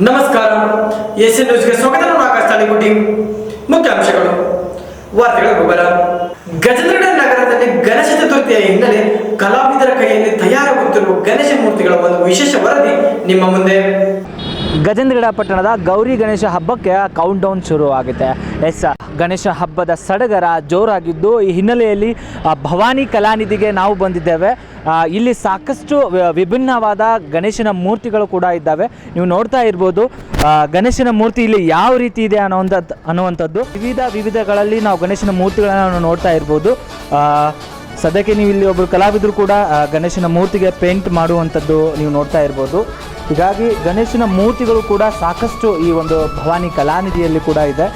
ನಮಸ್ಕಾರ. ಎಸ್ಎನ್ ನ್ಯೂಸ್ಗೆ ಸ್ವಾಗತ. ನಾನು ಆಕಾಶ್ ತಾಳಿಗುಡ್ಡಿ. ಮುಖ್ಯಾಂಶಗಳು. ವಾರ್ತೆಗಳ ವಿವರ. ಗಜೇಂದ್ರಗಡ ನಗರದಲ್ಲಿ ಗಣೇಶ ಚತುರ್ಥಿಯ ಹಿನ್ನೆಲೆ ಕಲಾವಿದರ ಕೈಯಲ್ಲಿ ತಯಾರಾಗುತ್ತಿರುವ ಗಣೇಶ ಮೂರ್ತಿಗಳ ಒಂದು ವಿಶೇಷ ವರದಿ ನಿಮ್ಮ ಮುಂದೆ. ಗಜೇಂದ್ರಗಡ ಪಟ್ಟಣದ ಗೌರಿ ಗಣೇಶ ಹಬ್ಬಕ್ಕೆ ಕೌಂಟ್ ಡೌನ್ ಶುರುವಾಗಿದೆ. ಗಣೇಶ ಹಬ್ಬದ ಸಡಗರ ಜೋರಾಗಿದ್ದು, ಈ ಹಿನ್ನೆಲೆಯಲ್ಲಿ ಭವಾನಿ ಕಲಾನಿಧಿಗೆ ನಾವು ಬಂದಿದ್ದೇವೆ. ಇಲ್ಲಿ ಸಾಕಷ್ಟು ವಿಭಿನ್ನವಾದ ಗಣೇಶನ ಮೂರ್ತಿಗಳು ಕೂಡ ಇದ್ದಾವೆ. ನೀವು ನೋಡ್ತಾ ಇರ್ಬೋದು ಗಣೇಶನ ಮೂರ್ತಿ ಇಲ್ಲಿ ಯಾವ ರೀತಿ ಇದೆ ಅನ್ನುವಂಥದ್ದು ವಿವಿಧಗಳಲ್ಲಿ ನಾವು ಗಣೇಶನ ಮೂರ್ತಿಗಳನ್ನು ನಾವು ನೋಡ್ತಾ ಇರ್ಬೋದು. ಸದ್ಯಕ್ಕೆ ನೀವು ಇಲ್ಲಿ ಒಬ್ಬರು ಕಲಾವಿದರು ಕೂಡ ಗಣೇಶನ ಮೂರ್ತಿಗೆ ಪೇಂಟ್ ಮಾಡುವಂಥದ್ದು ನೀವು ನೋಡ್ತಾ ಇರ್ಬೋದು. ಹೀಗಾಗಿ ಗಣೇಶನ ಮೂರ್ತಿಗಳು ಕೂಡ ಸಾಕಷ್ಟು ಈ ಒಂದು ಭವಾನಿ ಕಲಾನಿಧಿಯಲ್ಲಿ ಕೂಡ ಇದೆ.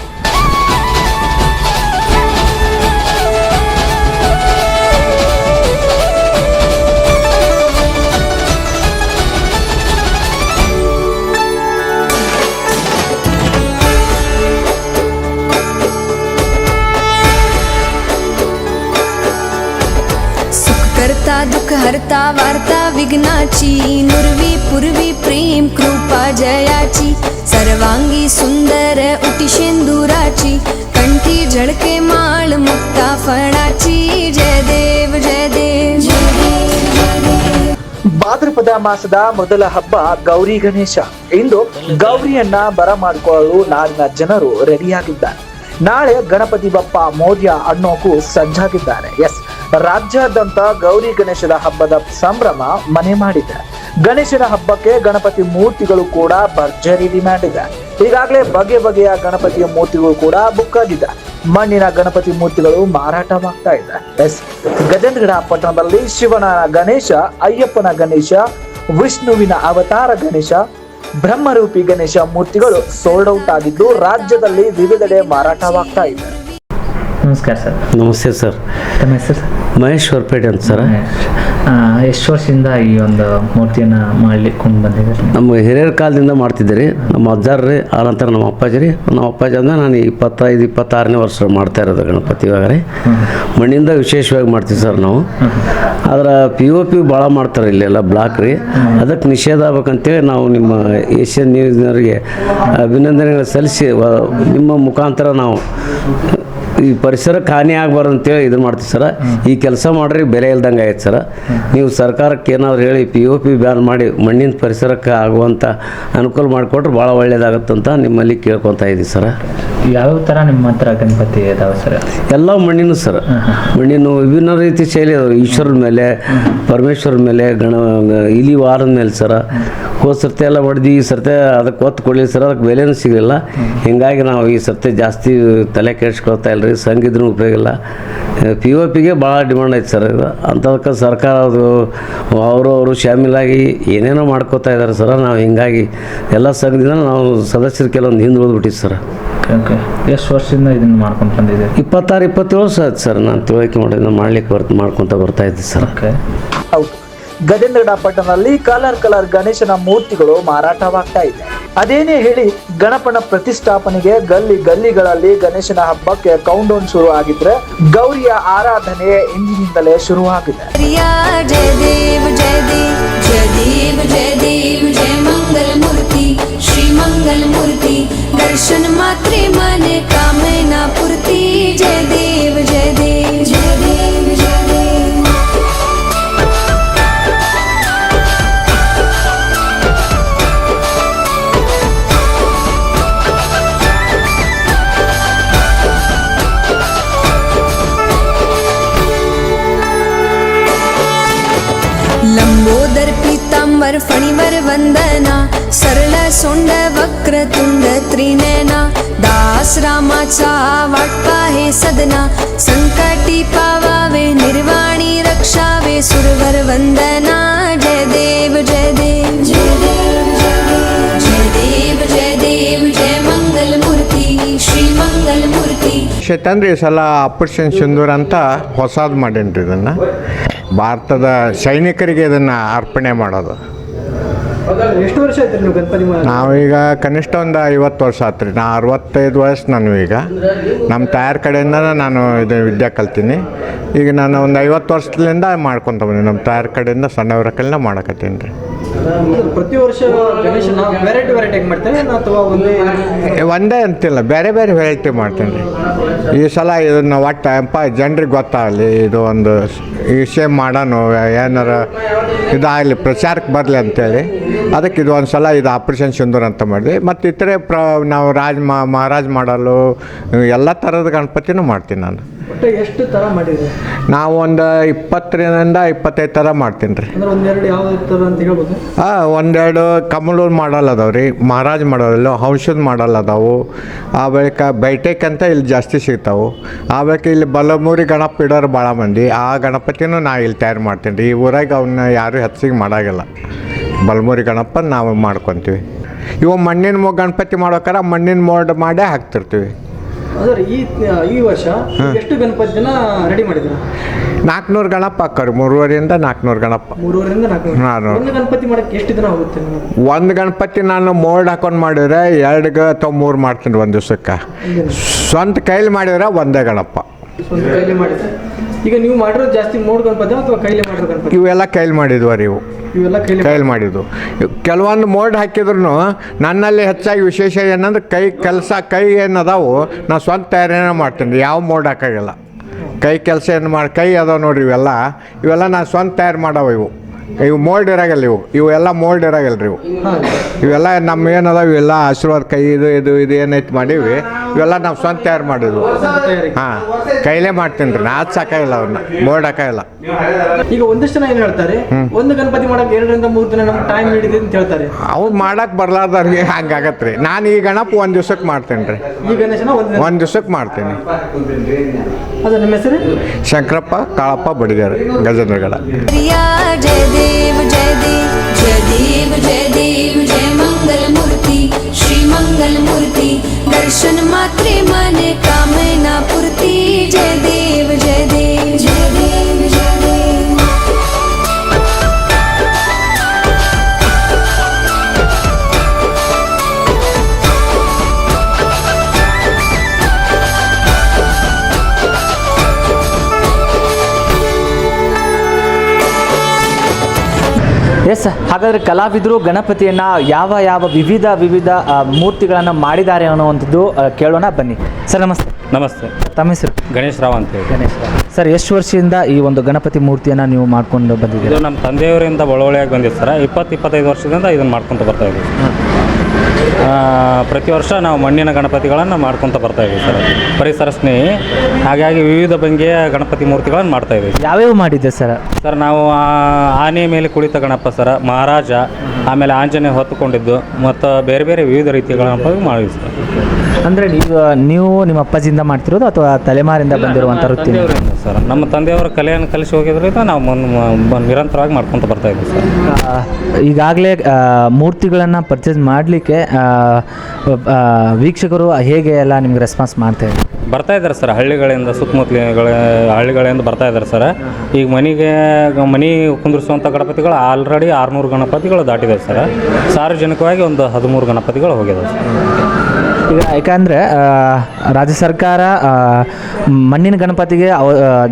करता दुःख हरता वार्ता विघ्नाची नुरवी पूर्वी प्रेम कृपा जयाची सर्वांगी सुंदर उटी शेंदुराची कंठी झळके माळ मुक्ता फळाची जय देव जय देव जय देव. ಭಾದ್ರಪದ ಮಾಸದ ಮೊದಲ ಹಬ್ಬ ಗೌರಿ ಗಣೇಶ. ಇಂದು ಗೌರಿಯನ್ನ ಬರಮಾಡಿಕೊಳ್ಳಲು ನಾಡಿನ ಜನರು ರೆಡಿಯಾಗಿದ್ದಾರೆ. ನಾಳೆ ಗಣಪತಿ ಬಪ್ಪ ಮೋರ್ಯ ಅನ್ನೋಕು ಸಜ್ಜಾಗಿದ್ದಾರೆ. ರಾಜ್ಯಾದ್ಯಂತ ಗೌರಿ ಗಣೇಶದ ಹಬ್ಬದ ಸಂಭ್ರಮ ಮನೆ ಮಾಡಿದೆ. ಗಣೇಶನ ಹಬ್ಬಕ್ಕೆ ಗಣಪತಿ ಮೂರ್ತಿಗಳು ಕೂಡ ಭರ್ಜರಿ ಡಿಮ್ಯಾಂಡ್ ಇದೆ. ಈಗಾಗಲೇ ಬಗೆ ಬಗೆಯ ಗಣಪತಿಯ ಮೂರ್ತಿಗಳು ಕೂಡ ಬುಕ್ ಆಗಿದೆ. ಮಣ್ಣಿನ ಗಣಪತಿ ಮೂರ್ತಿಗಳು ಮಾರಾಟವಾಗ್ತಾ ಇದೆ. ಗಜೇಂದ್ರಗಡ ಪಟ್ಟಣದಲ್ಲಿ ಶಿವನ ಗಣೇಶ, ಅಯ್ಯಪ್ಪನ ಗಣೇಶ, ವಿಷ್ಣುವಿನ ಅವತಾರ ಗಣೇಶ, ಬ್ರಹ್ಮರೂಪಿ ಗಣೇಶ ಮೂರ್ತಿಗಳು ಸೋಲ್ಡ್ ಔಟ್ ಆಗಿದ್ದು ರಾಜ್ಯದಲ್ಲಿ ವಿವಿಧೆಡೆ ಮಾರಾಟವಾಗ್ತಾ ಇದೆ. ನಮಸ್ಕಾರ ಸರ್. ನಮಸ್ತೆ ಸರ್. ತಮ್ಮ ಹೆಸರು? ಮಹೇಶ್ ಹೊರಪೇಟೆ ಅಂತ ಸರ್. ಎಷ್ಟು ವರ್ಷದಿಂದ ಈ ಒಂದು ಮೂರ್ತಿಯನ್ನು ಮಾಡ್ಲಿಕ್ಕೊಂಡು ಬಂದಿದ್ದಾರೆ? ನಮ್ಮ ಹಿರಿಯರ ಕಾಲದಿಂದ ಮಾಡ್ತಿದ್ದೀರಿ. ನಮ್ಮ ಅಜ್ಜಾರ್ರಿ, ಆನಂತರ ನಮ್ಮ ಅಪ್ಪಾಜಿ ರೀ. ನಮ್ಮ ಅಪ್ಪಾಜಿ ಅಂದರೆ ನಾನು 25-26ನೇ ವರ್ಷ ಮಾಡ್ತಾ ಇರೋದು ಗಣಪತಿ. ಇವಾಗ ರೀ ಮಣ್ಣಿಂದ ವಿಶೇಷವಾಗಿ ಮಾಡ್ತೀವಿ ಸರ್ ನಾವು. ಆದ್ರೆ POP ಭಾಳ ಮಾಡ್ತಾರೆ ಇಲ್ಲೆಲ್ಲ ಬ್ಲಾಕ್ ರೀ. ಅದಕ್ಕೆ ನಿಷೇಧ ಆಗ್ಬೇಕಂತೇಳಿ ನಾವು ನಿಮ್ಮ ಏಷ್ಯನ್ ನ್ಯೂಸ್ನವರಿಗೆ ಅಭಿನಂದನೆಗಳು ಸಲ್ಲಿಸಿ ನಿಮ್ಮ ಮುಖಾಂತರ ನಾವು ಈ ಪರಿಸರಕ್ಕೆ ಹಾನಿ ಆಗಬಾರ್ದು ಅಂತೇಳಿ ಇದು ಮಾಡ್ತೀವಿ ಸರ. ಈ ಕೆಲಸ ಮಾಡ್ರಿ ಬೆಲೆ ಇಲ್ದಂಗೆ ಆಯ್ತು ಸರ. ನೀವು ಸರ್ಕಾರಕ್ಕೆ ಏನಾದ್ರು ಹೇಳಿ POP ಬ್ಯಾನ್ ಮಾಡಿ ಮಣ್ಣಿನ ಪರಿಸರಕ್ಕೆ ಆಗುವಂಥ ಅನುಕೂಲ ಮಾಡಿಕೊಟ್ರೆ ಭಾಳ ಒಳ್ಳೇದಾಗತ್ತಂತ ನಿಮ್ಮಲ್ಲಿ ಕೇಳ್ಕೊತಾ ಇದ್ದೀವಿ ಸರ. ಯಾವ ಥರ ನಿಮ್ಮ ಹತ್ರ ಗಣಪತಿ ಇದಾವೆ ಸರ್? ಎಲ್ಲ ಮಣ್ಣಿನ ಸರ್. ಮಣ್ಣಿನ ವಿಭಿನ್ನ ರೀತಿ ಶೈಲಿ ಅದಾವೆ. ಈಶ್ವರನ ಮೇಲೆ, ಪರಮೇಶ್ವರನ ಮೇಲೆ, ಇಲಿ ವಾರದ ಮೇಲೆ ಸರ. ಹೋದ ಸರ್ತಿ ಎಲ್ಲ ಹೊಡೆದು ಈ ಸರ್ತಿ ಅದಕ್ಕೆ ಒತ್ತು ಕೊಡಲಿಲ್ಲ ಸರ್. ಅದಕ್ಕೆ ಬೆಲೆನೂ ಸಿಗಲಿಲ್ಲ. ಹೀಗಾಗಿ ನಾವು ಈ ಸರ್ತಿ ಜಾಸ್ತಿ ತಲೆ ಕೆಡಿಸ್ಕೊಳ್ತಾ ಇಲ್ಲ ರೀ. ಸಂಗಿದ್ರೂ ಉಪಯೋಗ ಇಲ್ಲ. POPಗೆ ಭಾಳ ಡಿಮಾಂಡ್ ಐತೆ ಸರ್. ಇದು ಅಂಥದಕ್ಕೆ ಸರ್ಕಾರ ಅವರು ಶಾಮೀಲಾಗಿ ಏನೇನೋ ಮಾಡ್ಕೋತಾ ಇದ್ದಾರೆ ಸರ. ನಾವು ಹಿಂಗಾಗಿ ಎಲ್ಲ ಸಂಘದಿಂದ ನಾವು ಸದಸ್ಯರು ಕೆಲವೊಂದು ಹಿಂದೆ ಉಳಿದ್ಬಿಟ್ಟಿವಿ ಸರ್. ಎಷ್ಟು ವರ್ಷದಿಂದ ಇದನ್ನು ಮಾಡ್ಕೊಂಡು ಬಂದಿದ್ದೀವಿ? 26-27 ವರ್ಷ ಆಯ್ತು ಸರ್. ನಾನು ತಿಳುವಳಿಕೆ ಮಾಡೋದನ್ನ ಮಾಡ್ಕೊತ ಬರ್ತಾ ಇದ್ದೆ ಸರ್. ಹೌದು, ಗಜೇಂದ್ರಗಡ ಪಟ್ಟಣದಲ್ಲಿ ಕಲರ್ ಗಣೇಶನ ಮೂರ್ತಿಗಳು ಮಾರಾಟವಾಗ್ತಾ ಇದೆ. ಅದೇನೇ ಹೇಳಿ ಗಣಪನ ಪ್ರತಿಷ್ಠಾಪನೆಗೆ ಗಲ್ಲಿಗಳಲ್ಲಿ ಗಣೇಶನ ಹಬ್ಬಕ್ಕೆ ಕೌಂಟ್ ಡೌನ್ ಶುರು ಆಗಿದ್ರೆ ಗೌರಿಯ ಆರಾಧನೆ ಇಂದಿನಿಂದಲೇ ಶುರುವಾಗಿದೆ. जय देव जय देव जय देव जय देव जय मंगल मूर्ति श्री मंगल मूर्ति दर्शन मात्रे मन कामना पूर्ति जय देव जय देव जय देव जय देव. लंबोदर पीतांबर फणिवर वंदना सरळ सोंड वक्रतुंड त्रिनयना दास रामाचा वाटपा हे सदना संकटी पावावे निर्वाणी रक्षावे सुरवर वंदना जय देव जय देव जय देव जय देव जय देव जय मंगल मूर्ति ಶ್ರೀ ಮಂಗಲ್ ಮೂರ್ತಿ. ತಂದ್ರೆ ಈ ಸಲ ಆಪರೇಷನ್ ಸಿಂಧೂರ್ ಅಂತ ಹೊಸದು ಮಾಡೇನ್ರಿ. ಇದನ್ನು ಭಾರತದ ಸೈನಿಕರಿಗೆ ಇದನ್ನು ಅರ್ಪಣೆ ಮಾಡೋದು. ಎಷ್ಟು ವರ್ಷ ಆಯ್ತು ನೀವು ಗಣಪತಿ? ನಾವೀಗ ಕನಿಷ್ಠ ಒಂದು 50 ವರ್ಷ ಆಯ್ತು ರೀ. ನಾ 65 ವಯಸ್ಸು. ನಾನು ಈಗ ನಮ್ಮ ತಾಯಾರ ಕಡೆಯಿಂದ ನಾನು ಇದು ವಿದ್ಯೆ ಕಲ್ತೀನಿ. ಈಗ ನಾನು ಒಂದು 50 ವರ್ಷದಿಂದ ಮಾಡ್ಕೊತ ಬಂದೀನಿ. ನಮ್ಮ ತಾಯಾರ ಕಡೆಯಿಂದ ಸಣ್ಣವ್ರ ಕಡೆಯಿಂದ ಮಾಡಕತ್ತೀನಿ ರೀ. ಪ್ರತಿ ವರ್ಷ ಗಣೇಶನ ವೆರೈಟಿ ಹೆಂಗೆ ಮಾಡ್ತಾರೆ ಅಥವಾ ಒಂದೇ ಅಂತಿಲ್ಲ, ಬೇರೆ ಬೇರೆ ವೆರೈಟಿ ಮಾಡ್ತೀನಿ ರೀ. ಈ ಸಲ ಇದನ್ನು ಒಟ್ಟು ಜನರಿಗೆ ಗೊತ್ತಾಗಲಿ, ಇದು ಒಂದು ವಿಷಯ ಮಾಡೋಣ, ಏನಾರ ಇದಾಗಲಿ, ಪ್ರಚಾರಕ್ಕೆ ಬರಲಿ ಅಂತೇಳಿ ಅದಕ್ಕೆ ಇದು ಒಂದು ಸಲ ಇದು ಆಪರೇಷನ್ ಸಿಂಧೂರ್ ಅಂತ ಮಾಡಿದ್ವಿ. ಮತ್ತು ಇತರೆ ನಾವು ಮಹಾರಾಜ್ ಮಾಡಲು ಎಲ್ಲ ಥರದ ಗಣಪತಿನೂ ಮಾಡ್ತೀನಿ ನಾನು. ಎಷ್ಟು ಥರ ಮಾಡಿದ್ರಿ? ನಾವು ಒಂದು 20ರಿಂದ 25 ಥರ ಮಾಡ್ತೀನಿ ರೀ. ಒಂದೆರಡು ಯಾವ ಥರ ಅಂತ ಹೇಳ್ಬೋದು? ಒಂದೆರಡು ಕಮಲೂರು ಮಾಡಲ್ ಅದಾವೆ ರೀ, ಮಹಾರಾಜ್ ಮಾಡಲ್ಲ, ಔಷಧ ಮಾಡಲ್ ಅದಾವು. ಆ ಬಳಿಕ ಬೈಟೇಕ್ ಅಂತ ಇಲ್ಲಿ ಜಾಸ್ತಿ ಸಿಗ್ತಾವೆ. ಆ ಬಳಿಕ ಇಲ್ಲಿ ಬಲಮೂರಿ ಗಣಪ ಇಡೋರು ಭಾಳ ಮಂದಿ, ಆ ಗಣಪತಿನೂ ನಾ ಇಲ್ಲಿ ತಯಾರು ಮಾಡ್ತೀನಿ ರೀ. ಈ ಊರಾಗ ಅವನ್ನ ಯಾರೂ ಹೆಚ್ಚಿಗೆ ಮಾಡೋಂಗಿಲ್ಲ. ಬಲಮೂರಿ ಗಣಪ ನಾವು ಮಾಡ್ಕೊತೀವಿ. ಇವು ಮಣ್ಣಿನ ಗಣಪತಿ ಮಾಡೋಕ್ಕಾರ ಮಣ್ಣಿನ ಮೋಲ್ಡ್ ಮಾಡೇ ಹಾಕ್ತಿರ್ತೀವಿ. ಸರ್, ಈ ವರ್ಷ ಎಷ್ಟು ಗಣಪತಿನ ರೆಡಿ ಮಾಡಿದ್ರು? 400 ಗಣಪ ಹಾಕೋರಿ, 300ರಿಂದ 400 ಗಣಪ. 300ರಿಂದ 400. ಒಂದು ಗಣಪತಿ ಮಾಡಕ್ಕೆ ಎಷ್ಟು ದಿನ ಹೋಗುತ್ತೆ? ಒಂದು ಗಣಪತಿ ನಾನು ಮೋಲ್ಡ್ ಹಾಕೊಂಡು ಮಾಡಿದ್ರೆ 2 ಅಥವಾ 3 ಮಾಡ್ತೀನಿ ಒಂದು ದಿವಸಕ್ಕೆ. ಸ್ವಂತ ಕೈಲಿ ಮಾಡಿದ್ರೆ ಒಂದೇ ಗಣಪ. ಸ್ವಂತ ಕೈಲಿ ಮಾಡಿದ್ರೆ ಈಗ ನೀವು ಮಾಡಿರೋದು ಜಾಸ್ತಿ ಮೋಲ್ಡ್ ಗಣಪತಿ ಅಥವಾ ಕೈಲಿ ಮಾಡಿರೋ ಗಣಪತಿ? ಇವೆಲ್ಲ ಕೈಲಿ ಮಾಡಿದ್ವ ರೀ. ಇವೆಲ್ಲ ಕೈಲಿ ಮಾಡಿದ್ದು. ಕೆಲವೊಂದು ಮೋಲ್ಡ್ ಹಾಕಿದ್ರು ನನ್ನಲ್ಲಿ ಹೆಚ್ಚಾಗಿ ವಿಶೇಷ ಏನಂದ್ರೆ ಕೈ ಏನದಾವು ನಾ ಸ್ವಂತ ತಯಾರಿನೇ ಮಾಡ್ತೀನಿ. ಯಾವ ಮೋಲ್ಡ್ ಹಾಕಾಗಿಲ್ಲ. ಕೈ ಕೆಲಸ ಏನು ಮಾಡಿ ಕೈ ಅದಾವೆ ನೋಡ್ರಿ, ಇವೆಲ್ಲ ನಾನು ಸ್ವಂತ ತಯಾರು ಮಾಡವ. ಇವು ಮೋಲ್ಡ್ ಇರಾಗಲ್ಲ, ಇವೆಲ್ಲ ಮೋಲ್ಡ್ ಇರಾಗಲ್ಲ ರೀ. ಇವೆಲ್ಲ ನಮ್ಮ ಏನದಾವ ಇವೆಲ್ಲ ಆಶೀರ್ವಾದ ಕೈ ಇದು ಏನೈತೆ ಮಾಡೀವಿ, ಇವೆಲ್ಲ ನಾವು ಸ್ವಂತ ತಯಾರು ಮಾಡಿದ್ವು. ಹಾಂ, ಕೈಲೇ ಮಾಡ್ತೀನಿ ರೀ. ನಾ ಸಾಕಾಗಿಲ್ಲ ಅವನ್ನ ಮೋಲ್ಡ್ ಹಾಕಾಗಿಲ್ಲ. ಈಗ ಒಂದಿಷ್ಟು ಜನ ಏನು ಹೇಳ್ತಾರೆ, ಒಂದು ಗಣಪತಿ ಮಾಡಕ್ಕೆ 2ರಿಂದ 3 ದಿನ ನಮ್ಗೆ ಟೈಮ್ ಹಿಡಿದಿದೆ ಅಂತ ಹೇಳ್ತಾರೆ. ಅವ್ರು ಮಾಡಕ್ಕೆ ಬರ್ಲಾರ್ದವ್ರಿಗೆ ಹಂಗಾಗತ್ತೆ ರೀ. ನಾನು ಈ ಗಣಪ ಒಂದು ದಿವ್ಸಕ್ಕೆ ಮಾಡ್ತೀನಿ ರೀ. ಈ ಗಣೇಶನ ಒಂದು ದಿವ್ಸಕ್ಕೆ ಮಾಡ್ತೀನಿ. ಅದು ನಿಮ್ಮ ಹೆಸರು? ಶಂಕರಪ್ಪ ಕಾಳಪ್ಪ ಬಡಿಗಾರ, ಗಜೇಂದ್ರಗಡ. जय देव जय देव जय देव जय देव जय मंगल मूर्ति श्री मंगल मूर्ति दर्शन मात्रे मन कामना पूर्ति जय देव जय देव जय देव जय देव. ಎಸ್, ಹಾಗಾದರೆ ಕಲಾವಿದರು ಗಣಪತಿಯನ್ನು ಯಾವ ವಿವಿಧ ಮೂರ್ತಿಗಳನ್ನು ಮಾಡಿದ್ದಾರೆ ಅನ್ನುವಂಥದ್ದು ಕೇಳೋಣ ಬನ್ನಿ. ಸರ್ ನಮಸ್ತೆ. ನಮಸ್ತೆ. ತಮ್ಮ ಹೆಸರು? ಗಣೇಶ್ ರಾವ್ ಅಂತೇಳಿ. ಗಣೇಶ್ ರಾವ್ ಸರ್, ಎಷ್ಟು ವರ್ಷದಿಂದ ಈ ಒಂದು ಗಣಪತಿ ಮೂರ್ತಿಯನ್ನು ನೀವು ಮಾಡ್ಕೊಂಡು ಬಂದಿದ್ದೀರಿ? ಇದು ನಮ್ಮ ತಂದೆಯವರಿಂದ ಬಳುವಳಿಯಾಗಿ ಬಂದಿದೆ ಸರ್. 20-25 ವರ್ಷದಿಂದ ಇದನ್ನು ಮಾಡ್ಕೊತ ಬರ್ತಾ ಇದ್ದೀವಿ. ಪ್ರತಿ ವರ್ಷ ನಾವು ಮಣ್ಣಿನ ಗಣಪತಿಗಳನ್ನು ಮಾಡ್ಕೊತ ಬರ್ತಾ ಇದ್ದೀವಿ ಸರ್. ಪರಿಸರ ಸ್ನೇಹಿ, ಹಾಗಾಗಿ ವಿವಿಧ ಭಂಗಿಯ ಗಣಪತಿ ಮೂರ್ತಿಗಳನ್ನು ಮಾಡ್ತಾ ಇದ್ದೀವಿ. ಯಾವ್ಯಾವ ಮಾಡಿದ್ದೆ ಸರ್? ಸರ್, ನಾವು ಆನೆ ಮೇಲೆ ಕುಳಿತ ಗಣಪ ಸರ, ಮಹಾರಾಜ, ಆಮೇಲೆ ಆಂಜನೇಯ ಹೊತ್ತುಕೊಂಡಿದ್ದು ಮತ್ತು ಬೇರೆ ಬೇರೆ ವಿವಿಧ ರೀತಿಯ ಗಣಪತಿ ಮಾಡಿದ್ವಿ ಸರ್. ಅಂದರೆ ನೀವು ನಿಮ್ಮ ಅಪ್ಪಾಜಿಯಿಂದ ಮಾಡ್ತಿರೋದು ಅಥವಾ ತಲೆಮಾರಿಂದ ಬಂದಿರುವಂಥ ವೃತ್ತಿ? ಸರ್, ನಮ್ಮ ತಂದೆಯವರ ಕಲೆಯನ್ನು ಕಲಿಸಿ ಹೋಗಿದ್ರಿಂದ ನಾವು ನಿರಂತರವಾಗಿ ಮಾಡ್ಕೊತ ಬರ್ತಾ ಇದ್ದೀವಿ ಸರ್. ಈಗಾಗಲೇ ಮೂರ್ತಿಗಳನ್ನು ಪರ್ಚೇಸ್ ಮಾಡಲಿಕ್ಕೆ ವೀಕ್ಷಕರು ಹೇಗೆ ಎಲ್ಲ ನಿಮ್ಗೆ ರೆಸ್ಪಾನ್ಸ್ ಮಾಡ್ತಾ ಬರ್ತಾ ಇದ್ದಾರೆ ಸರ್. ಹಳ್ಳಿಗಳಿಂದ, ಸುತ್ತಮುತ್ತಲಿಗಳ ಹಳ್ಳಿಗಳಿಂದ ಬರ್ತಾ ಇದ್ದಾರೆ ಸರ್. ಈಗ ಮನೆ ಕುಂದಿರಿಸುವಂಥ ಗಣಪತಿಗಳು ಆಲ್ರೆಡಿ 600 ಗಣಪತಿಗಳು ದಾಟಿದೆ ಸರ್. ಸಾರ್ವಜನಿಕವಾಗಿ ಒಂದು 13 ಗಣಪತಿಗಳು ಹೋಗಿದ್ದಾವೆ ಸರ್. ಈಗ ಯಾಕಂದರೆ ರಾಜ್ಯ ಸರ್ಕಾರ ಮಣ್ಣಿನ ಗಣಪತಿಗೆ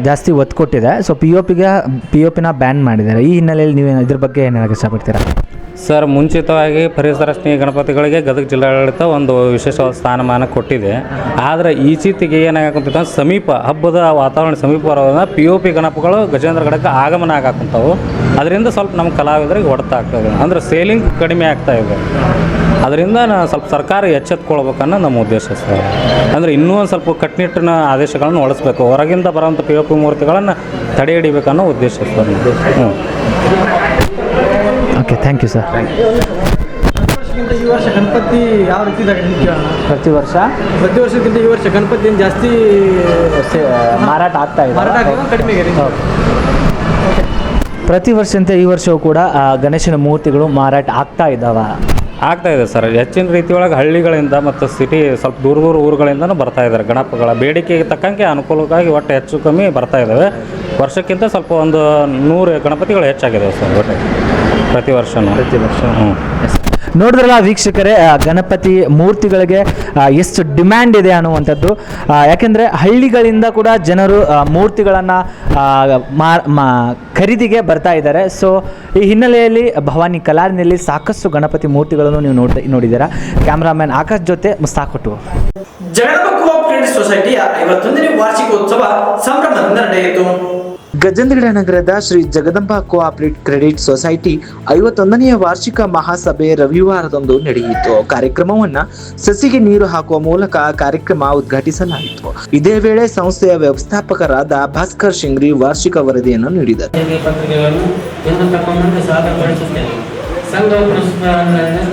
ಜಾಸ್ತಿ ಒತ್ತು ಕೊಟ್ಟಿದೆ. ಸೊ ಪಿ ಒ ಪಿನ ಬ್ಯಾನ್ ಮಾಡಿದ್ದಾರೆ. ಈ ಹಿನ್ನೆಲೆಯಲ್ಲಿ ನೀವು ಇದ್ರ ಬಗ್ಗೆ ಏನು ಹೇಳಕ್ಕೆ ಇಷ್ಟಪಡ್ತೀರಾ? ಸರ್, ಮುಂಚಿತವಾಗಿ ಪರಿಸರ ಸ್ನೇಹಿ ಗಣಪತಿಗಳಿಗೆ ಗದಗ ಜಿಲ್ಲಾಡಳಿತ ಒಂದು ವಿಶೇಷವಾದ ಸ್ಥಾನಮಾನ ಕೊಟ್ಟಿದೆ. ಆದರೆ ಈಚೀಚೆಗೆ ಏನಾಗಂತ ಸಮೀಪ ಹಬ್ಬದ ವಾತಾವರಣ ಸಮೀಪ ಬರೋದ್ರಿಂದ POP ಗಣಪಗಳು ಗಜೇಂದ್ರಗಡಕ್ಕೆ ಆಗಮನ ಆಗಾಕುಂತಾವು. ಅದರಿಂದ ಸ್ವಲ್ಪ ನಮ್ಮ ಕಲಾವಿದರಿಗೆ ಹೊಡೆತ ಆಗ್ತಾಯಿದೆ, ಅಂದರೆ ಸೇಲಿಂಗ್ ಕಡಿಮೆ ಆಗ್ತಾಯಿದೆ. ಅದರಿಂದ ಸ್ವಲ್ಪ ಸರ್ಕಾರ ಎಚ್ಚೆತ್ಕೊಳ್ಬೇಕನ್ನೋ ನಮ್ಮ ಉದ್ದೇಶ ಸರ್. ಅಂದರೆ ಇನ್ನೂ ಒಂದು ಸ್ವಲ್ಪ ಕಟ್ಟುನಿಟ್ಟಿನ ಆದೇಶಗಳನ್ನು ಹೊಳಿಸ್ಬೇಕು, ಹೊರಗಿಂದ ಬರೋಂಥ POP ಮೂರ್ತಿಗಳನ್ನು ತಡೆ ಹಿಡಿಬೇಕನ್ನೋ ಉದ್ದೇಶ sir. Okay, thank you sir. ಈ ವರ್ಷ ಗಣಪತಿ ಯಾವ ರೀತಿ ಇದೆ? ಪ್ರತಿ ವರ್ಷಕ್ಕಿಂತ ಈ ವರ್ಷ ಗಣಪತಿ ಜಾಸ್ತಿ ಮಾರಾಟ ಆಗ್ತಾ ಇದೆ, ಕಡಿಮೆ? ಪ್ರತಿ ವರ್ಷದಂತೆ ಈ ವರ್ಷವೂ ಕೂಡ ಗಣೇಶನ ಮೂರ್ತಿಗಳು ಮಾರಾಟ ಆಗ್ತಾ ಇದೆ ಸರ್. ಹೆಚ್ಚಿನ ರೀತಿಯೊಳಗೆ ಹಳ್ಳಿಗಳಿಂದ ಮತ್ತು ಸಿಟಿ ಸ್ವಲ್ಪ ದೂರ ಊರುಗಳಿಂದನೂ ಬರ್ತಾ ಇದ್ದಾರೆ. ಗಣಪಗಳ ಬೇಡಿಕೆಗೆ ತಕ್ಕಂಗೆ ಅನುಕೂಲಕ್ಕಾಗಿ ಒಟ್ಟು ಹೆಚ್ಚು ಕಮ್ಮಿ ಬರ್ತಾ ಇದ್ದಾವೆ. ವರ್ಷಕ್ಕಿಂತ ಸ್ವಲ್ಪ ಒಂದು 100 ಗಣಪತಿಗಳು ಹೆಚ್ಚಾಗಿದ್ದಾವೆ ಸರ್ ಒಟ್ಟು ಪ್ರತಿ ವರ್ಷ. ಹ್ಞೂ. ನೋಡಿದ್ರಲ್ಲ ವೀಕ್ಷಕರೇ, ಗಣಪತಿ ಮೂರ್ತಿಗಳಿಗೆ ಎಷ್ಟು ಡಿಮ್ಯಾಂಡ್ ಇದೆ ಅನ್ನುವಂಥದ್ದು. ಯಾಕೆಂದರೆ ಹಳ್ಳಿಗಳಿಂದ ಕೂಡ ಜನರು ಮೂರ್ತಿಗಳನ್ನು ಖರೀದಿಗೆ ಬರ್ತಾ ಇದ್ದಾರೆ. ಸೊ ಈ ಹಿನ್ನೆಲೆಯಲ್ಲಿ ಭವಾನಿ ಕಲಾರಿನಲ್ಲಿ ಸಾಕಷ್ಟು ಗಣಪತಿ ಮೂರ್ತಿಗಳನ್ನು ನೀವು ನೋಡಿದ್ದೀರಾ. ಕ್ಯಾಮ್ರಾಮನ್ ಆಕಾಶ್ ಜೊತೆ ಮುಸ್ತಾಕೊಟ್ಟು. ಜಗದಂಬ ಕೋಆಪರೇಟಿವ್ ಸೊಸೈಟಿಯ 51ನೇ ವಾರ್ಷಿಕೋತ್ಸವ ಸಂಭ್ರಮದಿಂದ ನಡೆಯಿತು. ಗಜೇಂದ್ರಗಡ ನಗರದ Shri Jagadamba cooperative credit society 51ನೆಯ ವಾರ್ಷಿಕ ಮಹಾಸಭೆ ರವಿವಾರದಂದು ನಡೆಯಿತು. ಕಾರ್ಯಕ್ರಮವನ್ನ ಸಸಿಗೆ ನೀರು ಹಾಕುವ ಮೂಲಕ ಕಾರ್ಯಕ್ರಮ ಉದ್ಘಾಟಿಸಲಾಯಿತು. ಇದೇ ವೇಳೆ ಸಂಸ್ಥೆಯ ವ್ಯವಸ್ಥಾಪಕರಾದ ಭಾಸ್ಕರ್ ಶಿಂಗ್ರಿ ವಾರ್ಷಿಕ ವರದಿಯನ್ನು ನೀಡಿದರು. ಸಂಘವು ಪ್ರಸ್ತುತ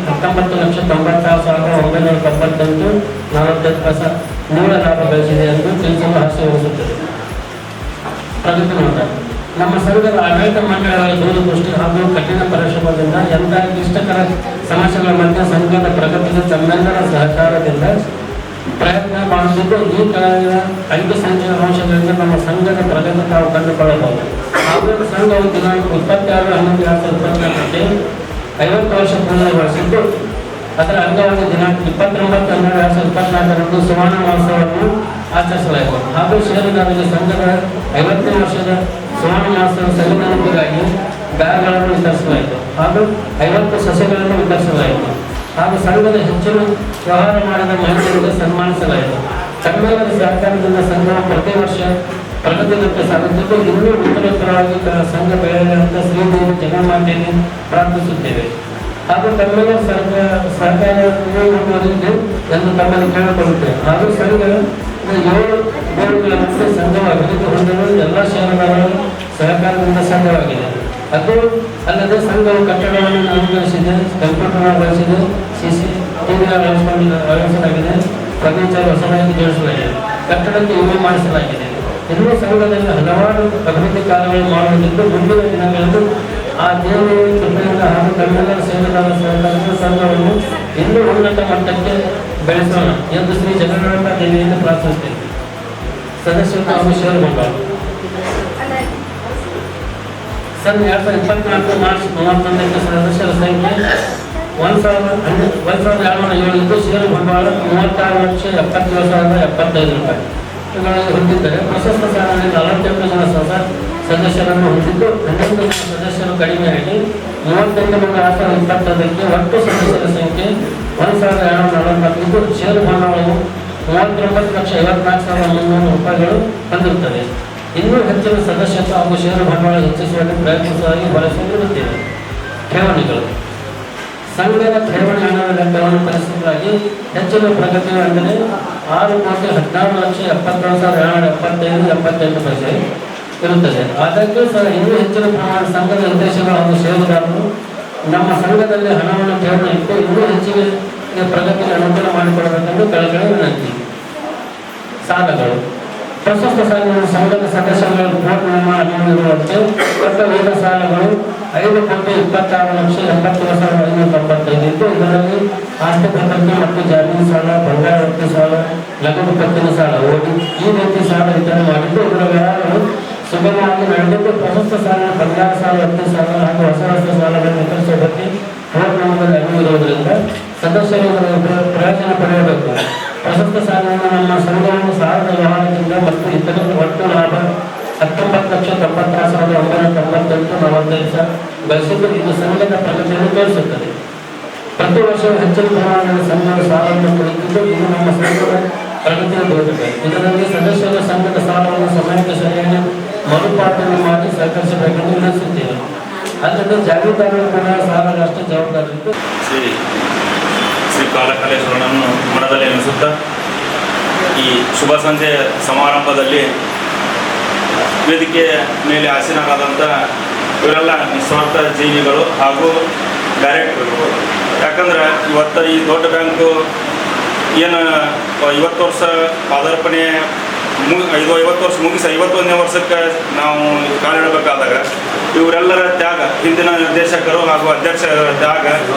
19,90,978 ಮೂಲ ಲಾಭ ಗಳಿಸಿದೆ ಎಂದು ತಿಳಿಸಲು ಹಾಸ್ಯವೆನಿಸುತ್ತದೆ. ಪ್ರಗತಿ ನೋಟ. ನಮ್ಮ ಸಂಘದ ಆಡಳಿತ ಮಂಡಳಿಗಳ ದೂರದೃಷ್ಟಿ ಹಾಗೂ ಕಠಿಣ ಪರಿಶ್ರಮದಿಂದ ಎಲ್ಲ ಕ್ಲಿಷ್ಟಕರ ಸಮಸ್ಯೆಗಳ ಮಧ್ಯೆ ಸಂಘದ ಪ್ರಗತಿಗೆ ತಮ್ಮೆಲ್ಲರ ಸಹಕಾರದಿಂದ ಪ್ರಯತ್ನ ಮಾಡುತ್ತಿದ್ದು ಈ ಕೆಳಗಿನ 5 ಸಂಖ್ಯೆಯ ಅಂಶಗಳಿಂದ ನಮ್ಮ ಸಂಘದ ಪ್ರಗತಿ ತಾವು ಕಂಡುಕೊಳ್ಳಬಹುದು. ಹಾಗೂ ಸಂಘವು ದಿನಾಂಕ 26/11/2024 50 ವರ್ಷ ಪೂರ್ಣಗೊಳಿಸಿದ್ದು ಅದರ ಅಂಗವಾಗಿ ದಿನಾಂಕ 29/12/2024 ಸುವರ್ಣ ಮಹೋತ್ಸವವನ್ನು ಆಚರಿಸಲಾಯಿತು. ಹಾಗೂ ಷೇರುದಾರರಿಗೆ ಸಂಘದ 50ನೇ ವರ್ಷದ ಸುವರ್ಣ ಮಹೋತ್ಸವ ಸವಿನೆನಪಿಗಾಗಿ ಬ್ಯಾಗ್ಗಳನ್ನು ವಿತರಿಸಲಾಯಿತು. ಹಾಗೂ 50 ಸಸ್ಯಗಳನ್ನು ವಿತರಿಸಲಾಯಿತು. ಹಾಗೂ ಸಂಘದ ಹೆಚ್ಚಿನ ವ್ಯವಹಾರ ಮಾಡಿದ ಮಹಿಳೆಯರಿಗೆ ಸನ್ಮಾನಿಸಲಾಯಿತು. ತಮ್ಮೆಲ್ಲರ ಸಹಕಾರದಿಂದ ಸಂಘವು ಪ್ರತಿ ವರ್ಷ ಪ್ರಗತಿದತ್ತ ಸಾಗುತ್ತಿದ್ದು ಇನ್ನೂ ಉತ್ತರೋತ್ತರವಾಗಿ ಸಂಘ ಬೆಳೆಯಲಿ ಅಂತ ಶ್ರೀದೇವಿ ಜಗನ್ಮಾತೆಯನ್ನು ಪ್ರಾರ್ಥಿಸುತ್ತೇವೆ. ಹಾಗೂ ತಮ್ಮೆಲ್ಲರ ಸಹಕಾರವನ್ನು ಮುಂದುವರಿದ್ದು ಎಂದು ತಮ್ಮನ್ನು ಕೇಳಿಕೊಳ್ಳುತ್ತೇವೆ. ಹಾಗೂ ಸಂಘ 7 ಗೋಲುಗಳ ಮುಂದೆ ಸಂಘವು ಅಭಿವೃದ್ಧಿ ಹೊಂದಲು ಎಲ್ಲ ಷೇರುದಾರರ ಸಹಕಾರದಿಂದ ಸಂಘವಾಗಿದೆ. ಅದು ಅಲ್ಲದೆ ಸಂಘವು ಕಟ್ಟಡವನ್ನು ನವೀಕರಿಸಿದೆ, ಕಂಪ್ಯೂಟರ್ ಬಳಸಿದೆ, CCTV ಅಳವಡಿಸಲಾಗಿದೆ, ಫರ್ನಿಚರ್ ಹೊಸದಾಗಿ ಜೋಡಿಸಲಾಗಿದೆ, ಕಟ್ಟಡಕ್ಕೆ ವಿಮೆ ಮಾಡಿಸಲಾಗಿದೆ. ಇನ್ನೂ ಸಂಘದಲ್ಲಿ ಹಲವಾರು ಅಭಿವೃದ್ಧಿ ಕಾರ್ಯಗಳು ಮಾಡುತ್ತಿದ್ದು ಮುಂದಿನ ದಿನಗಳಲ್ಲಿ ಆ ದೇವರ ಕೃಪೆಯಿಂದ ಹಾಗೂ ತಮ್ಮೆಲ್ಲರ ಸೇವೆದಾರರ ಸಹಕಾರದಿಂದ ಸಂಘವನ್ನು ಇನ್ನೂ ಉನ್ನತ ಮಟ್ಟಕ್ಕೆ ಬೆಳೆಸೋಣ ಎಂದು ಶ್ರೀ ಜಗನ್ನಾಥ ದೇವಿಯನ್ನು ಪ್ರಾರ್ಥಿಸುತ್ತೇವೆ. ಸದಸ್ಯರು ಹಾಗೂ ಷೇರು ಮಂಡಳ 2024 ಮಾರ್ಚ್ 31ಕ್ಕೆ ಸದಸ್ಯರ ಸಂಖ್ಯೆ 1,207 ಇದ್ದು ಷೇರು ಬಂಡವಾಳ 36,77,075 ರೂಪಾಯಿ ಹೊಂದಿದ್ದರೆ ಪ್ರಶಸ್ತ ಸಾಧನೆ 48 ಜನ ಸದಸ್ಯರನ್ನು ಹೊಂದಿದ್ದು 11 ಜನ ಸದಸ್ಯರು ಕಡಿಮೆಯಾಗಿ 31,620ಕ್ಕೆ ಒಟ್ಟು ಸದಸ್ಯರ ಸಂಖ್ಯೆ 1,244 ಇದ್ದು ಷೇರು ಬಂಡವಾಳವು 39,54,300 ರೂಪಾಯಿಗಳು ಹೊಂದಿರುತ್ತದೆ. ಇನ್ನೂ ಹೆಚ್ಚಿನ ಸದಸ್ಯತ್ವ ಹಾಗೂ ಷೇರು ಬಂಡವಾಳ ಹೆಚ್ಚಿಸುವಲ್ಲಿ ಪ್ರಯತ್ನಿಸುವಾಗಿ ಬಳಸಿರುತ್ತೇವೆ. ಠೇವಣಿಗಳು. ಸಂಘದ ಠೇವಣಿ ಹಣದ ಲೆಕ್ಕವನ್ನು ಪರಿಸ್ಥಿತಿಯಾಗಿ ಹೆಚ್ಚಿನ ಪ್ರಗತಿ ಅಂದರೆ 6,16,77,775.78 ಇರುತ್ತದೆ. ಆದಾಗ್ಯೂ ಸಹ ಇನ್ನೂ ಹೆಚ್ಚಿನ ಪ್ರಮಾಣ ಸಂಘದ ಉದ್ದೇಶಗಳು ಹಾಗೂ ಷೇರುದಾರರು ನಮ್ಮ ಸಂಘದಲ್ಲಿ ಹಣವನ್ನು ಠೇವಣಿ ಇಟ್ಟು ಇನ್ನೂ ಹೆಚ್ಚಿಗೆ ಪ್ರಗತಿಗೆ ಅನುಕೂಲ ಮಾಡಿಕೊಡಬೇಕೆಂದು ಕೆಳಗಡೆ ವಿನಂತಿ. ಸಾಲಗಳು. ಪ್ರಶಸ್ತ ಸಾಲಗಳು ಸಂಘದ ಸದಸ್ಯರುಗಳ ಬೋರ್ಡ್ ನಿರ್ಮಾಣ ಅನುಮತಿರುವಂತೆ ಕೊಟ್ಟ ವಿವಿಧ ಸಾಲಗಳು 5,26,80,595 ಇದ್ದು ಇದರಲ್ಲಿ ಆಸ್ತಿ ಭದ್ರತೆ ಮತ್ತು ಜಾಮೀನು ಸಾಲ, ಬಂಗಾರ ಒತ್ತೆ ಸಾಲ, ನಗದು ಪತ್ತಿನ ಸಾಲ ಈ ರೀತಿ ಸಾಲ ವಿತರಣೆ ಮಾಡಿದ್ದು ಇದರ ವ್ಯವಹಾರಗಳು ಸುಗಮವಾಗಿ ನಡೆದಿದ್ದು ಪ್ರಶಸ್ತ ಸಾಲ, ಬಂಗಾರ ಸಾಲ, ಒತ್ತೆ ಸಾಲ ಹಾಗೂ ಹೊಸ ಸಾಲಗಳನ್ನು ವಿತರಿಸುವ ಬಗ್ಗೆ ಬೋರ್ಡ್ ನಿಯಮದಲ್ಲಿ ಅನುಮತಿರುವುದರಿಂದ ಸದಸ್ಯರು ಪ್ರಯೋಜನ ಪಡೆಯಬೇಕು. ಪ್ರಶಸ್ತ ಸಾಲವನ್ನು ನಮ್ಮ ಸಂಘವನ್ನು ಸಾಲದ ವ್ಯವಹಾರದಿಂದ ಮತ್ತು ಇತರ ಒಟ್ಟು ಲಾಭ 19,96,998.45 ಗಳಿಸಿದ್ದು ಇದು ಸಂಘದ ಪ್ರಗತಿಯನ್ನು ತೋರಿಸುತ್ತದೆ. ಪ್ರತಿ ವರ್ಷವೂ ಹೆಚ್ಚಿನ ಪ್ರಮಾಣದ ಸಂಘದ ಸಾಲವನ್ನು ಕುರಿತಿದ್ದು ಇದು ನಮ್ಮ ಸಂಘದ ಪ್ರಗತಿಯ ಬೋಧಕ. ಇದರಲ್ಲಿ ಸದಸ್ಯರು ಸಂಘದ ಸಾಲವನ್ನು ಸಮಯಕ್ಕೆ ಸರಿಯಾಗಿ ಮರುಪಾವತಿ ಮಾಡಿ ಸಹಕರಿಸಬೇಕೆಂದು ವಿನಂತಿಸುತ್ತೇವೆ. ಅದರಿಂದ ಜಾಗೀದಾರರು ಕೂಡ ಸಾಲದಷ್ಟು ಜವಾಬ್ದಾರಿದ್ದು ಶ್ರೀ ಕಾಲಕಾಲೇಶ್ವರನನ್ನು ಮನದಲ್ಲಿ ಎನಿಸುತ್ತಾ ಈ ಶುಭ ಸಂಜೆ ಸಮಾರಂಭದಲ್ಲಿ ವೇದಿಕೆ ಮೇಲೆ ಆಸೀನರಾದಂಥ ಇವರೆಲ್ಲ ನಿಸ್ವಾರ್ಥ ಜೀವಿಗಳು ಹಾಗೂ ಡೈರೆಕ್ಟರ್ಗಳು. ಯಾಕಂದ್ರೆ ಇವತ್ತು ಈ ದೊಡ್ಡ ಬ್ಯಾಂಕು ಏನು 50 ವರ್ಷ ಪಾದಾರ್ಪಣೆ 50 ವರ್ಷ ಮುಗಿಸಿ 51ನೇ ವರ್ಷಕ್ಕೆ ನಾವು ಕಾಲಿಡಬೇಕಾದಾಗ ಇವರೆಲ್ಲರ ತ್ಯಾಗ, ಹಿಂದಿನ ನಿರ್ದೇಶಕರು ಹಾಗೂ ಅಧ್ಯಕ್ಷರ ತ್ಯಾಗ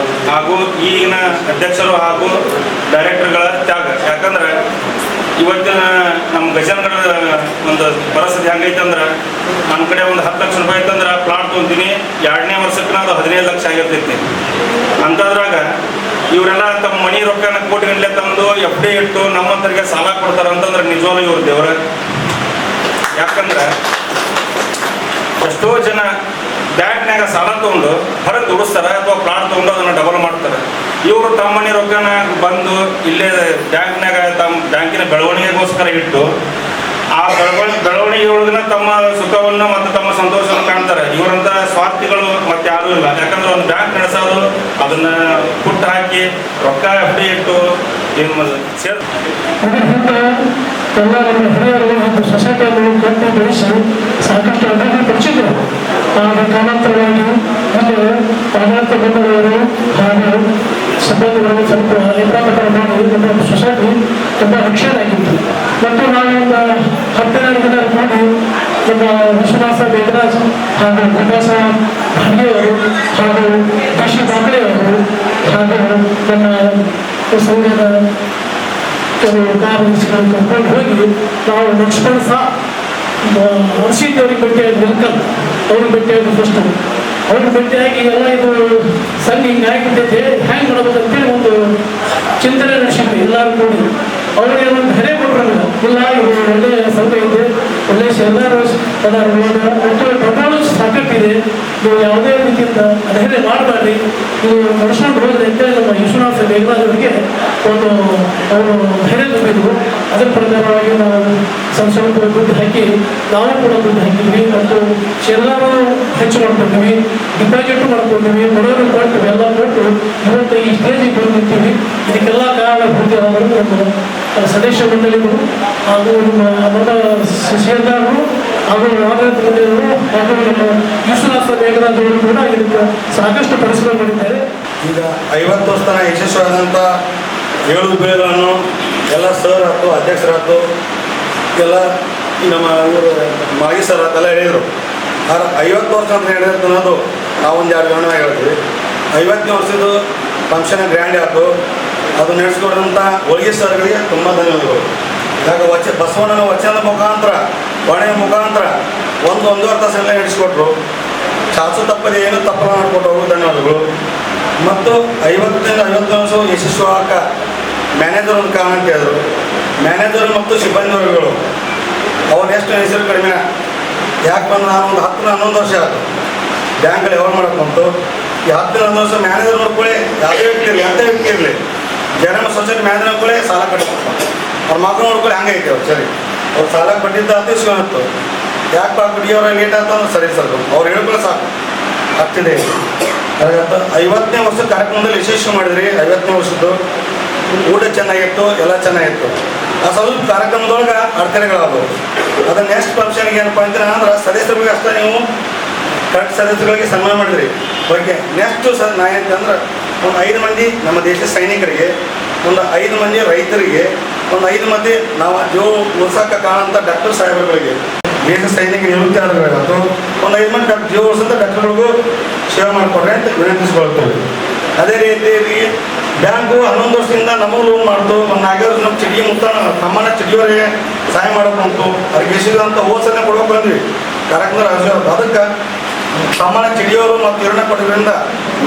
ಹಾಗೂ ಈಗಿನ ಅಧ್ಯಕ್ಷರು ಹಾಗೂ ಡೈರೆಕ್ಟರ್ಗಳ ತ್ಯಾಗ. ಯಾಕಂದ್ರೆ ಇವತ್ತಿನ ನಮ್ಮ ಗಜನಗಢದ ಒಂದು ಪರಿಸ್ಥಿತಿ ಹೆಂಗೈತೆ ಅಂದ್ರೆ ನಮ್ಮ ಕಡೆ ಒಂದು 10 ಲಕ್ಷ ರೂಪಾಯಿ ಐತಂದ್ರೆ ಪ್ಲಾಟ್ ತೊಗೊಂತೀನಿ, 2ನೇ ವರ್ಷಕ್ಕೆ ಅದು 15 ಲಕ್ಷ ಆಗಿರ್ತೈತಿ. ಅಂಥದ್ರಾಗ ಇವರೆಲ್ಲ ತಮ್ಮ ಮನಿ ರೊಕ್ಕನ ಕೋಟಿಗಟ್ಟಲೆ ತಂದು FD ಇಟ್ಟು ನಮ್ಮಂತರಿಗೆ ಸಾಲ ಕೊಡ್ತಾರೆ ಅಂತಂದ್ರೆ ನಿಜವಾಗ್ಲೂ ಇವ್ರ ದೇವ್ರ. ಯಾಕಂದ್ರೆ ಎಷ್ಟೋ ಜನ ಬ್ಯಾಂಕ್ನಾಗ ಸಾಲ ತೊಗೊಂಡು ಹೊರಗೆ ದುಡಿಸ್ತಾರೆ ಅಥವಾ ಪ್ಲಾಟ್ ತೊಗೊಂಡು ಅದನ್ನು ಡಬಲ್ ಮಾಡ್ತಾರೆ. ಇವರು ತಮ್ಮ ಮನೆ ರೊಕ್ಕನ ಬಂದು ಇಲ್ಲೇ ಬ್ಯಾಂಕ್ನಾಗ ತಮ್ಮ ಬ್ಯಾಂಕಿನ ಬೆಳವಣಿಗೆಗೋಸ್ಕರ ಇಟ್ಟು ಆ ಬೆಳವಣಿಗೆ ಒಳಗಿನ ತಮ್ಮ ಸುಖವನ್ನು ಮತ್ತು ತಮ್ಮ ಸಂತೋಷವನ್ನು ಕಾಣ್ತಾರೆ. ಇವರಂತ ಸ್ವಾರ್ಥಿಗಳು ಮತ್ತೆ ಯಾರೂ ಇಲ್ಲ. ಯಾಕಂದ್ರೆ ಒಂದು ಬ್ಯಾಂಕ್ ನಡೆಸೋದು ಅದನ್ನ ಪುಟ್ಟ ಹಾಕಿ ರೊಕ್ಕ FD ಇಟ್ಟು ಏನು ಸೇರ್ ಎಲ್ಲ ನಮ್ಮ ಹಿರಿಯರು ಮತ್ತು ಸೊಸೈಟಿಯನ್ನು ಕಟ್ಟಿ ಬೆಳೆಸಿ ಸಾಕಷ್ಟು ಅಭಿವೃದ್ಧಿ ಪಡಿಸಿದ್ರು. ಕಾಲಾಂತರವಾಗಿ ಮುಂದೆ ಆಡಳಿತ ಮಂಡಳಿಯವರು ಹಾಗೂ ಸಿಬ್ಬಂದಿಗಳು ಸ್ವಲ್ಪ ಏಕಾಗ್ರತೆ ಮಾಡಿ ನಮ್ಮ ಸೊಸೈಟಿ ತುಂಬ ರಕ್ಷಣೆಯಾಗಿತ್ತು. ಮತ್ತು ನಾವು ಒಂದು 10 ಜನ ಕೂಡಿ ನಮ್ಮ ವಿಶ್ವನಾಥ ಬೇಗರಾಜ್ ಹಾಗೂ ಗುಂಡಾಸ ಭಾಗ್ಯವರು ಹಾಗೂ ಕೃಷಿ ದಾಖಲೆಯವರು ಹಾಗೂ ನಮ್ಮ ಸಂಘದ ಕೆಲವು ಕಾರ್ಯದರ್ಶಿಗಳನ್ನು ಕರ್ಕೊಂಡು ಹೋಗಿ ನಾವು ಲಕ್ಷ್ಮಣ ಸಹ ಹರ್ಷಿತ್ ಅವ್ರಿಗೆ ಭೇಟಿಯಾಗಿ ವೆಲ್ಕಮ್ ಅವ್ರಿಗೆ ಭೇಟಿಯಾಗಿ ಫಸ್ಟು ಅವ್ರಿಗೆ ಭೇಟಿಯಾಗಿ ಎಲ್ಲ ಇದು ಸಂಘ ಹಿಂಗೆ ಆಗಿಬಿಟ್ಟೈತೆ ಹ್ಯಾಂಗೆ ಮಾಡ್ಬೇಕು ಅಂತೇಳಿ ಒಂದು ಚಿಂತನೆ ನಡೆಸಿದ್ವಿ ಎಲ್ಲರೂ ಕೂಡಿ. ಅವ್ರಿಗೆ ಒಂದು ಧೈರ್ಯ ಕೊಟ್ಟರು, ಇಲ್ಲ ಇದು ಒಳ್ಳೆಯ ಸಂಘ ಇದೆ, ಒಳ್ಳೆಯ ಎಲ್ಲರೂ ಅದರ ಪ್ರಮಾಣ ಸಾಕಷ್ಟಿದೆ, ನೀವು ಯಾವುದೇ ರೀತಿಯಿಂದ ಧೈರ್ಯ ಮಾಡಬಾರ್ದು, ನೀವು ನಡೆಸ್ಕೊಂಡು ಹೋದ್ರೆ ಅಂತೇಳಿ ನಮ್ಮ ವಿಶ್ವನಾಥ ಬೇಗರಾಜ್ ಅವರಿಗೆ ಒಂದು ಅವರು ಧೈರ್ಯ ತುಂಬಿದ್ರು. ಅದರ ಪ್ರಕಾರವಾಗಿ ನಾವು ಸ್ವಲ್ಪ ದುಡ್ಡು ಹಾಕಿ ನಾವು ಕೂಡ ದುಡ್ಡು ಹಾಕಿದ್ವಿ ಮತ್ತು ಎಲ್ಲರೂ ಹೆಚ್ಚು ಮಾಡ್ಕೊಂಡಿವಿ, ಡಿಪಾಸಿಟ್ ಮಾಡ್ಕೊಂಡಿವಿ, ಬಡವರು ಕೊಟ್ಟು ಎಲ್ಲ ಕೊಟ್ಟು ಇವತ್ತು ಈ ಸ್ಟೇಜಿಗೆ ಬಂದಿರ್ತೀವಿ. ಇದಕ್ಕೆಲ್ಲ ಕಾರಣ ಹೊಂದಿರೋರು ನಮ್ಮ ಸದಸ್ಯ ಮಂಡಳಿಗಳು ಹಾಗೂ ನಮ್ಮ ಶ್ರೀದಾರರು ಹಾಗೂ ಆಡಳಿತ ಮಂಡಳಿಗಳು ಹಾಗೂ ನಮ್ಮ ವಿಶ್ವನಾಥ ಬೇಗರಾಜ್ ಅವರು ಕೂಡ ಇದಕ್ಕೆ ಸಾಕಷ್ಟು ಪರಿಶ್ರಮ ಮಾಡಿದ್ದಾರೆ. ಈಗ 50 ವರ್ಷ ತನಕ ಯಶಸ್ವಿಯಾದಂಥ 7 ಬೆಳೆಗಳನ್ನು ಎಲ್ಲ ಸರ್ ಆಯ್ತು, ಅಧ್ಯಕ್ಷರಾಯ್ತು, ಎಲ್ಲ ನಮ್ಮ ಇವರು ಮಾಗಿ ಸರ್ ಆತೆಲ್ಲ ಹೇಳಿದರು. ಆದ್ರೆ 50 ವರ್ಷ ಅಂತ ಹೇಳಿದ್ರೆ ಅನ್ನೋದು ನಾವೊಂದು 2 ಗಣವಾಗಿ ಹೇಳ್ತೀವಿ. 50ನೇ ವರ್ಷದ್ದು ಫಂಕ್ಷನ್ ಗ್ರ್ಯಾಂಡ್ ಆಯಿತು. ಅದು ನಡೆಸ್ಕೊಡೋಂಥ ಹೋಳಿಗೆ ಸರ್ಗಳಿಗೆ ತುಂಬ ಧನ್ಯವಾದಗಳು. ಯಾಕೆ ಬಸವಣ್ಣನ ವಚನದ ಮುಖಾಂತರ ವಾಣಿಯ ಮುಖಾಂತರ 1-1.5 ತಾಸೆಲ್ಲ ನಡೆಸ್ಕೊಟ್ರು. ಚಾಚು ತಪ್ಪದೆ ಏನು ತಪ್ಪು ಮಾಡಿಕೊಟ್ಟವರು ಧನ್ಯವಾದಗಳು. ಮತ್ತು 50ರಿಂದ 50 ವರ್ಷ ಯಶಸ್ವಿಯಾಗ ಮ್ಯಾನೇಜರ್ ಒಂದು ಕಾರಣ ಅಂತ ಹೇಳಿದ್ರು. ಮ್ಯಾನೇಜರ್ ಮತ್ತು ಸಿಬ್ಬಂದಿ ವರ್ಗಗಳು ಅವ್ರು ಎಷ್ಟು ಹೆಸರು ಕಡಿಮೆ. ಯಾಕೆ ಬಂದು ನಾನು ಒಂದು 10-11 ವರ್ಷ ಆಯಿತು ಬ್ಯಾಂಕಲ್ಲಿ ವ್ಯವಹಾರ ಮಾಡೋಕೆ ಬಂತು. ಈ 10-11 ವರ್ಷ ಮ್ಯಾನೇಜರ್ ನೋಡ್ಕೊಳ್ಳಿ, ಯಾವುದೇ ವ್ಯಕ್ತಿ ಇರಲಿ, ಯಾವುದೇ ವ್ಯಕ್ತಿ ಇರಲಿ, ಜನ ಸೊಸೈಟಿ ಮ್ಯಾನೇಜರ್ ನೋಡ್ಕೊಳ್ಳಿ, ಸಾಲ ಕಟ್ಕೊಡ್ತಾರೆ. ಅವ್ರ ಮಕ್ಕಳು ನೋಡ್ಕೊಳ್ಳಿ, ಹಂಗೆ ಐತೆ ಅವ್ರು ಸರಿ. ಅವ್ರು ಸಾಲ ಕಟ್ಟಿದ್ದ ಅಂತ ಇಸ್ಕೊಂಡಿತ್ತು. ಯಾಕೆ ಪಾಕ್ಬಿಟ್ಟು ಅವ್ರ ಲೇಟ್ ಆಯ್ತು ಅಂದ್ರೆ ಸರಿ ಸರ್ ಅವ್ರು ಹೇಳ್ಕೊಳ್ಳಿ ಸಾಕು ಆಗ್ತಿದೆ. 50ನೇ ವರ್ಷದ ಕಾರ್ಯಕ್ರಮದಲ್ಲಿ ಯಶಸ್ವಿ ಮಾಡಿದ್ರಿ. 50ನೇ ವರ್ಷದ್ದು ಊಟ ಚೆನ್ನಾಗಿತ್ತು, ಎಲ್ಲ ಚೆನ್ನಾಗಿತ್ತು. ಆ ಸ್ವಲ್ಪ ಕಾರ್ಯಕ್ರಮದೊಳಗೆ ಅಡೆತಡೆಗಳಾದವು. ಅದು ನೆಕ್ಸ್ಟ್ ಫಂಕ್ಷನ್ಗೆ ಏನಪ್ಪ ಅಂತೀರ ಅಂದ್ರೆ ಸದಸ್ಯರಿಗೆ ಅಷ್ಟೇ ನೀವು ಕರೆಕ್ಟ್ ಸದಸ್ಯಗಳಿಗೆ ಸನ್ಮಾನ ಮಾಡಿದ್ರಿ. ಓಕೆ, ನೆಕ್ಸ್ಟು ಸರ್ ನಾ ಏನಂತಂದ್ರೆ ಒಂದು 5 ಮಂದಿ ನಮ್ಮ ದೇಶದ ಸೈನಿಕರಿಗೆ, ಒಂದು 5 ಮಂದಿ ರೈತರಿಗೆ, ಒಂದು 5 ಮಂದಿ ನಾವು ಜೀವ ಉಳಿಸೋಕೆ ಕಾಣಂಥ ಡಾಕ್ಟರ್ ಸಾಹೇಬರುಗಳಿಗೆ, ದೇಶದ ಸೈನಿಕ ನಿವೃತ್ತಿ ಆದವರಿಗಾಯ್ತು ಒಂದು 5 ಮಂದಿ ಜೀವ ಉಳಿಸಂಥ ಡಾಕ್ಟರ್ಗಳಿಗೂ ಸೇವೆ ಮಾಡಿಕೊಡ್ರಿ ಅಂತ ವಿನಂತಿಸ್ಕೊಳ್ತೇವೆ. ಅದೇ ರೀತಿ ಬ್ಯಾಂಕು 11 ವರ್ಷದಿಂದ ನಮಗೆ ಲೋನ್ ಮಾಡ್ತು. ಒಂದು 4 ವರ್ಷ ನಮ್ಮ ಚಿಡಿಗೆ ಮುತ್ತ ತಮ್ಮನ ಚಿಡಿಯವರಿಗೆ ಸಹಾಯ ಮಾಡೋಕೆ ಬಂತು. ಅದಕ್ಕೆ ಎಷ್ಟಿದಂತ ಹೋಸನೆ ಕೊಡೋಕೆ ಬಂದ್ವಿ ಕಾರ್ಯಕ್ರಮ. ಅದಕ್ಕೆ ತಮ್ಮನ ಚಿಡಿಯವರು ಮತ್ತು ಇರಣ್ಣ ಕೊಟ್ಟಿದ್ದರಿಂದ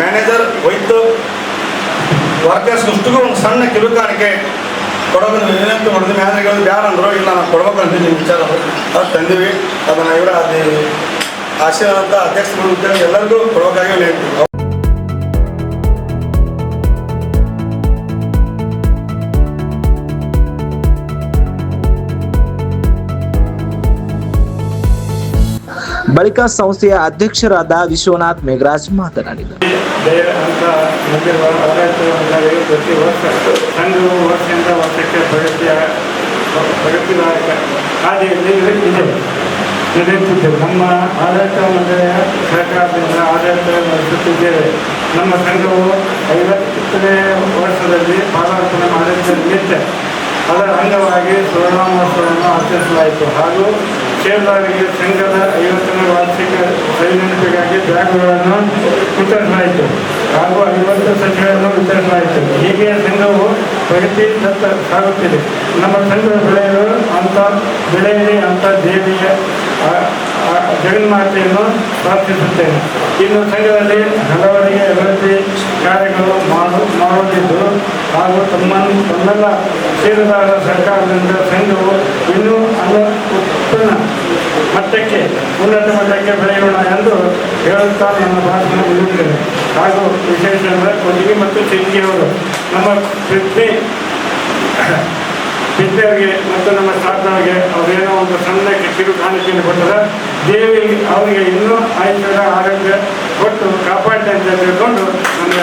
ಮ್ಯಾನೇಜರ್ ವೈದ್ಯ ವರ್ಕರ್ಸ್ ಅಷ್ಟಿಗೂ ಒಂದು ಸಣ್ಣ ಕಿರುಕಾಣಿಕೆ ಕೊಡೋಕೆ ವಿನಂತಿ ಮಾಡಿದ್ವಿ. ಮ್ಯಾನೇಜರ್ಗಳು ಬ್ಯಾಡ ಅಂದರು, ಇಲ್ಲ ನಾವು ಕೊಡ್ಬೇಕಂತೀವಿ ನಿಮ್ಮ ವಿಚಾರ ಅದು ತಂದೀವಿ. ಅದನ್ನು ಇವರ ಅದು ಆಶೀರ್ವಾದ ಅಧ್ಯಕ್ಷರು ಎಲ್ಲರಿಗೂ ಕೊಡಬೇಕಾಗಿ ವಿನಂತಿ. ಬಳಿಕ ಸಂಸ್ಥೆಯ ಅಧ್ಯಕ್ಷರಾದ ವಿಶ್ವನಾಥ್ ಮೇಘರಾಜ್ ಮಾತನಾಡಿದರು. ಅಂತ ಮುಂದಿರುವ ಆಡಳಿತ ಮಂಡಳಿಯು ಪ್ರತಿ ವರ್ಷ ಸಂಘವು ವರ್ಷದಿಂದ ವರ್ಷಕ್ಕೆ ಪ್ರಗತಿದಾಯಕ ಹಾದಿಯಲ್ಲಿ ನಡೆಯುತ್ತಿದ್ದೇವೆ. ನಮ್ಮ ಆಡಳಿತ ಮಂಡಳಿಯ ಸಹಕಾರದಿಂದ ಆಡಳಿತ ನಡೆಸುತ್ತಿದ್ದೇವೆ. ನಮ್ಮ ಸಂಘವು 50ನೇ ವರ್ಷದಲ್ಲಿ ಪಾದಾರ್ಪಣೆ ಮಾಡಿದ ನಿಮಿತ್ತ ಅದರ ಅಂಗವಾಗಿ ಸುವರ್ಣ ಮಹೋತ್ಸವವನ್ನು ಆಚರಿಸಲಾಯಿತು ಹಾಗೂ ಷೇರುದಾರರಿಗೆ ಸಂಘದ 50ನೇ ವಾರ್ಷಿಕ ಸವಿನೆನಪಿಗಾಗಿ ಬ್ಯಾಗ್ಗಳನ್ನು ವಿತರಿಸಲಾಯಿತು ಹಾಗೂ 50 ಸಸಿಗಳನ್ನು ವಿತರಿಸಲಾಯಿತು. ಹೀಗೆ ಸಂಘವು ಪ್ರಗತಿದತ್ತ ಸಾಗುತ್ತಿದೆ. ನಮ್ಮ ಸಂಘದ ಬೆಳೆಯಲಿ ಅಂತ ದೇವಿಯ ಜಗನ್ಮಾತೆಯನ್ನು ಪ್ರಾರ್ಥಿಸುತ್ತೇನೆ. ಇನ್ನು ಸಂಘದಲ್ಲಿ ಹಲವರಿಗೆ ಅಭಿವೃದ್ಧಿ ಕಾರ್ಯಗಳು ಮಾಡುತ್ತಿದ್ದು ಹಾಗೂ ತಮ್ಮೆಲ್ಲ ಷೇರುದಾರರ ಸರ್ಕಾರದಿಂದ ಸಂಘವು ಇನ್ನೂ ಉನ್ನತ ಮಟ್ಟಕ್ಕೆ ಬೆಳೆಯೋಣ ಎಂದು ಹೇಳುತ್ತಾ ನನ್ನ ಭಾಷಣ ಮುಗಿಯುತ್ತೇನೆ. ಹಾಗೂ ವಿಶೇಷ ಅಂದರೆ ಕೊಡಗಿ ಮತ್ತು ಸಿಂಗಿಯವರು ನಮ್ಮ ವಿದ್ಯೆಯವರಿಗೆ ಮತ್ತು ನಮ್ಮ ಸ್ಟಾಫ್ನವರಿಗೆ ಅವರೇನೋ ಒಂದು ಸಣ್ಣ ಕಿರು ಕಾಣಿಕೆಯನ್ನು ಕೊಟ್ಟರೆ ದೇವಿ ಅವರಿಗೆ ಇನ್ನೂ ಆಯುಷ್ಯದ ಆರೋಗ್ಯ ಕೊಟ್ಟು ಕಾಪಾಡ್ತಾ ಅಂತ ತಿಳ್ಕೊಂಡು ನನಗೆ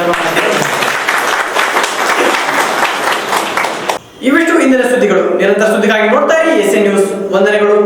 ಇವಿಷ್ಟು ಇಂದಿನ ಸುದ್ದಿಗಳು. ನಿರಂತರ ಸುದ್ದಿಗಾಗಿ ನೋಡ್ತಾ ಇರಿ SN ನ್ಯೂಸ್. ವಂದನೆಗಳು.